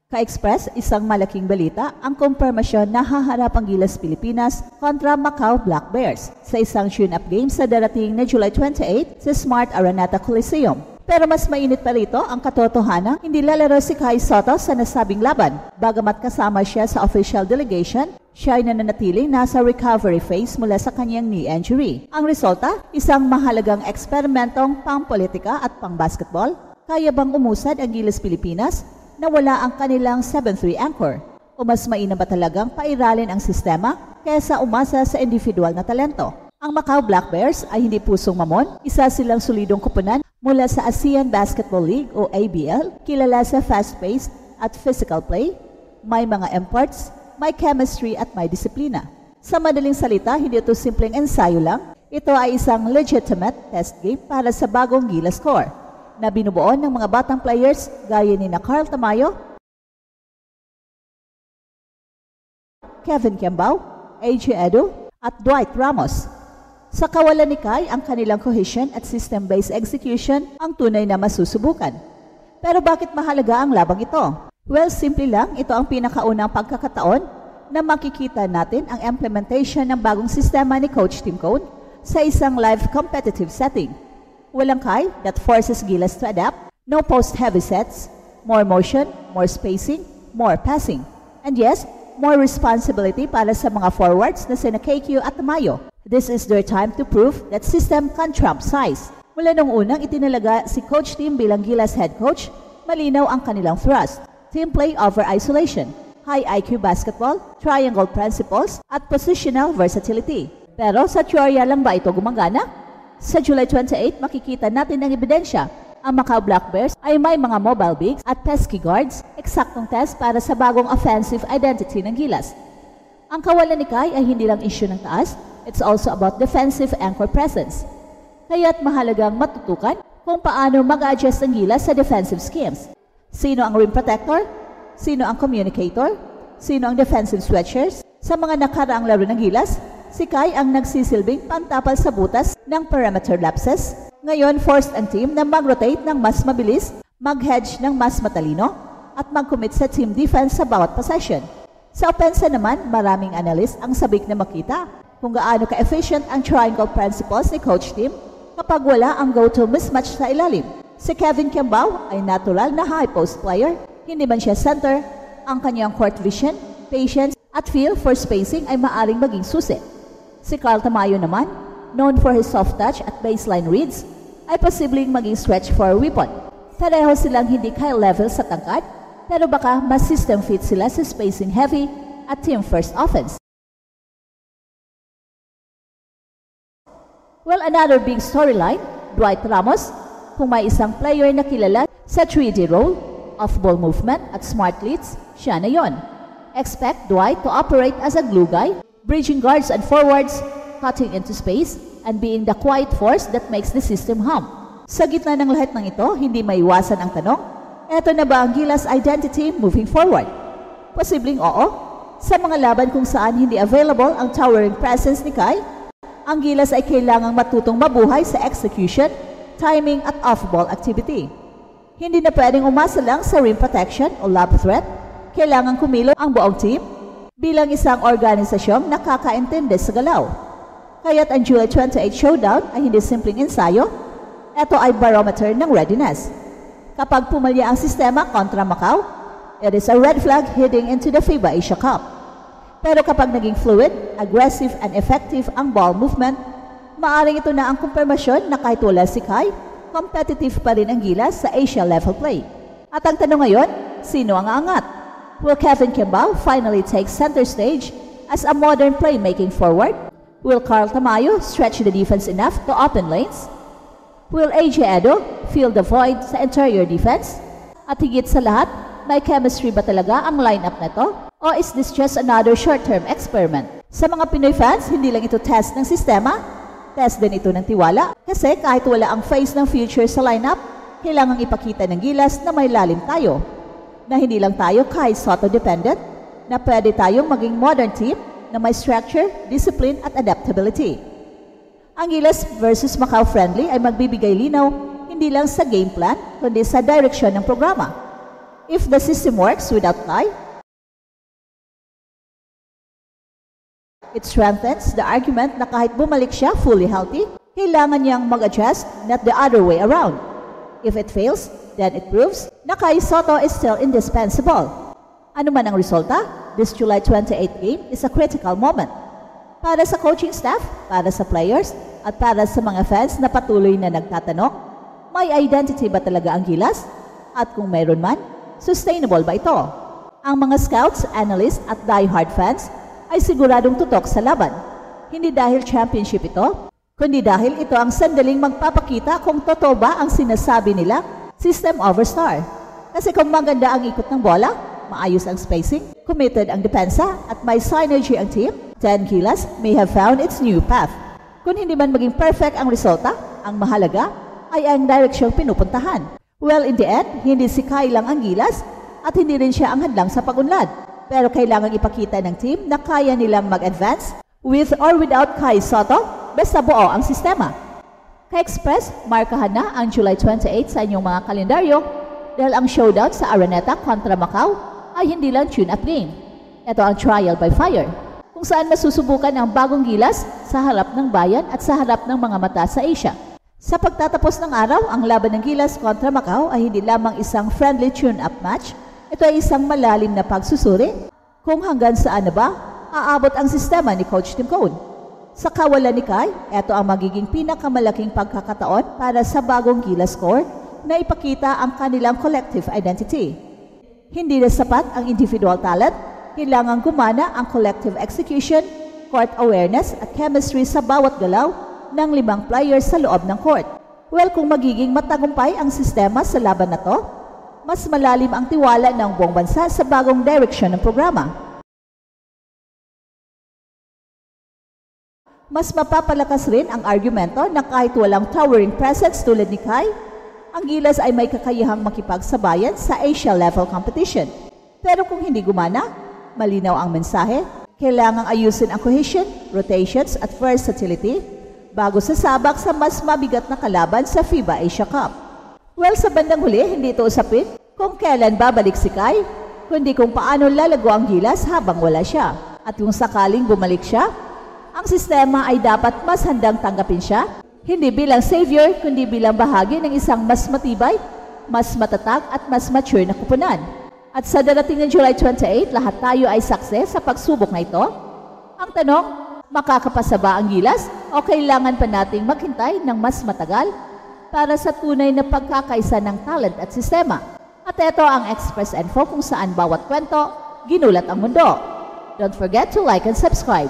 Ka-express, isang malaking balita ang kumpirmasyon na haharap ang Gilas Pilipinas kontra Macau Black Bears sa isang tune-up game sa darating na July 28 sa Smart Araneta Coliseum. Pero mas mainit pa rito ang katotohanan hindi lalaro si Kai Sotto sa nasabing laban. Bagamat kasama siya sa official delegation, siya ay nananatiling nasa recovery phase mula sa kanyang knee injury. Ang resulta, isang mahalagang eksperimentong pang-politika at pang-basketball. Kaya bang umusad ang Gilas Pilipinas na wala ang kanilang 7-3 anchor? O mas mainam ba talagang pairalin ang sistema kaysa umasa sa individual na talento? Ang Macau Black Bears ay hindi pusong mamon, isa silang solidong koponan mula sa ASEAN Basketball League o ABL, kilala sa fast-paced at physical play, may mga imports, may chemistry at may disiplina. Sa madaling salita, hindi ito simpleng ensayo lang, ito ay isang legitimate test game para sa bagong Gilas core na binubuo ng mga batang players gaya ni Carl Tamayo, Kevin Kembao, AJ Edo, at Dwight Ramos. Sa kawalan ni Kai, ang kanilang cohesion at system-based execution ang tunay na masusubukan. Pero bakit mahalaga ang labang ito? Well, simple lang, ito ang pinakaunang pagkakataon na makikita natin ang implementation ng bagong sistema ni Coach Tim Cone sa isang live competitive setting. Walang Kai that forces Gilas to adapt, no post-heavy sets, more motion, more spacing, more passing. And yes, more responsibility para sa mga forwards na sina KQ at Tamayo. This is their time to prove that system can trump size. Mula nung unang itinalaga si Coach Tim bilang Gilas head coach, malinaw ang kanilang thrust. Team play over isolation, high IQ basketball, triangle principles, at positional versatility. Pero sa teorya lang ba ito gumagana? Sa July 28, makikita natin ang ebidensya. Ang Macau Black Bears ay may mga mobile bigs at pesky guards, eksaktong test para sa bagong offensive identity ng Gilas. Ang kawalan ni Kai ay hindi lang issue ng taas, it's also about defensive anchor presence. Kaya't mahalagang matutukan kung paano mag-adjust ang Gilas sa defensive schemes. Sino ang rim protector? Sino ang communicator? Sino ang defensive switchers? Sa mga nakaraang laro ng Gilas, si Kai ang nagsisilbing pantapal sa butas ng perimeter lapses. Ngayon, forced ang team na mag-rotate ng mas mabilis, mag-hedge ng mas matalino, at mag-commit sa team defense sa bawat possession. Sa opensa naman, maraming analyst ang sabik na makita kung gaano ka-efficient ang triangle principles ni Coach Tim kapag wala ang go-to mismatch sa ilalim. Si Kevin Kembao ay natural na high post player, hindi man siya center, ang kanyang court vision, patience, at feel for spacing ay maaring maging susi. Si Carl Tamayo naman, known for his soft touch at baseline reads, ay posibleng maging stretch for a weapon. Pareho silang hindi kaya level sa tangkad, pero baka mas system fit sila sa spacing heavy at team first offense. Well, another big storyline, Dwight Ramos, kung may isang player na kilala sa 3D role, off-ball movement at smart leads, siya na yon. Expect Dwight to operate as a glue guy, bridging guards and forwards, cutting into space, and being the quiet force that makes the system hum. Sa gitna ng lahat ng ito, hindi maiwasan ang tanong, eto na ba ang Gilas identity moving forward? Posibleng oo. Sa mga laban kung saan hindi available ang towering presence ni Kai, ang Gilas ay kailangang matutong mabuhay sa execution, timing at off-ball activity. Hindi na pwedeng umasa lang sa rim protection o lob threat. Kailangan kumilo ang buong team bilang isang organisasyong nakakaintindi sa galaw. Kaya't ang July 28 showdown ay hindi simpleng ensayo, ito ay barometer ng readiness. Kapag pumalya ang sistema kontra Macau, it is a red flag heading into the FIBA Asia Cup. Pero kapag naging fluid, aggressive, and effective ang ball movement, maaring ito na ang kumpirmasyon na kahit wala si Kai, competitive pa rin ang Gilas sa Asia level play. At ang tanong ngayon, sino ang aangat? Will Kevin Kembao finally take center stage as a modern playmaking forward? Will Carl Tamayo stretch the defense enough to open lanes? Will AJ Edo fill the void sa interior defense? At higit sa lahat, may chemistry ba talaga ang lineup na to? O is this just another short-term experiment? Sa mga Pinoy fans, hindi lang ito test ng sistema, test din ito ng tiwala. Kasi kahit wala ang face ng future sa lineup, kailangang ipakita ng Gilas na may lalim tayo. Na hindi lang tayo Kai Sotto dependent, na pwede tayong maging modern team na may structure, discipline at adaptability. Ang Gilas versus Macau friendly ay magbibigay linaw hindi lang sa game plan, kundi sa direksyon ng programa. If the system works without Kai, it strengthens the argument na kahit bumalik siya fully healthy, kailangan niyang mag-adjust, not the other way around. If it fails, then it proves na Kai Sotto is still indispensable. Ano man ang resulta, this July 28 game is a critical moment. Para sa coaching staff, para sa players, at para sa mga fans na patuloy na nagtatanong, may identity ba talaga ang Gilas? At kung mayroon man, sustainable ba ito? Ang mga scouts, analysts at die-hard fans ay siguradong tutok sa laban. Hindi dahil championship ito, kundi dahil ito ang sandaling magpapakita kung totoo ba ang sinasabi nila system over star. Kasi kung maganda ang ikot ng bola, maayos ang spacing, committed ang depensa at may synergy ang team, then Gilas may have found its new path. Kung hindi man maging perfect ang resulta, ang mahalaga ay ang direksyong pinupuntahan. Well, in the end, hindi si Kai lang ang Gilas at hindi rin siya ang hadlang sa pag-unlad. Pero kailangang ipakita ng team na kaya nilang mag-advance with or without Kai Sotto, basta buo ang sistema. Ka-Express, markahan na ang July 28 sa inyong mga kalendaryo dahil ang showdown sa Araneta kontra Macau ay hindi lang tune-up game. Ito ang trial by fire, kung saan masusubukan ang bagong Gilas sa harap ng bayan at sa harap ng mga mata sa Asia. Sa pagtatapos ng araw, ang laban ng Gilas kontra Macau ay hindi lamang isang friendly tune-up match. Ito ay isang malalim na pagsusuri kung hanggang saan na ba aabot ang sistema ni Coach Tim Cone. Sa kawalan ni Kai, ito ang magiging pinakamalaking pagkakataon para sa bagong Gilas core na ipakita ang kanilang collective identity. Hindi na sapat ang individual talent, kailangang gumana ang collective execution, court awareness at chemistry sa bawat galaw ng 5 players sa loob ng court. Well, kung magiging matagumpay ang sistema sa laban na to, mas malalim ang tiwala ng buong bansa sa bagong direksyon ng programa. Mas mapapalakas rin ang argumento na kahit walang towering presence tulad ni Kai, ang Gilas ay may kakayahang makipagsabayan sa Asia-level competition. Pero kung hindi gumana, malinaw ang mensahe, kailangang ayusin ang cohesion, rotations at versatility bago sasabak sa mas mabigat na kalaban sa FIBA Asia Cup. Well, sa bandang huli, hindi ito usapin kung kailan babalik si Kai, kundi kung paano lalago ang Gilas habang wala siya. At kung sakaling bumalik siya, ang sistema ay dapat mas handang tanggapin siya, hindi bilang savior, kundi bilang bahagi ng isang mas matibay, mas matatag at mas mature na kupunan. At sa darating ng July 28, lahat tayo ay success sa pagsubok na ito. Ang tanong, makakapasa ba ang Gilas o kailangan pa nating maghintay ng mas matagal para sa tunay na pagkakaisa ng talent at sistema? At ito ang Express Info kung saan bawat kwento, ginulat ang mundo. Don't forget to like and subscribe.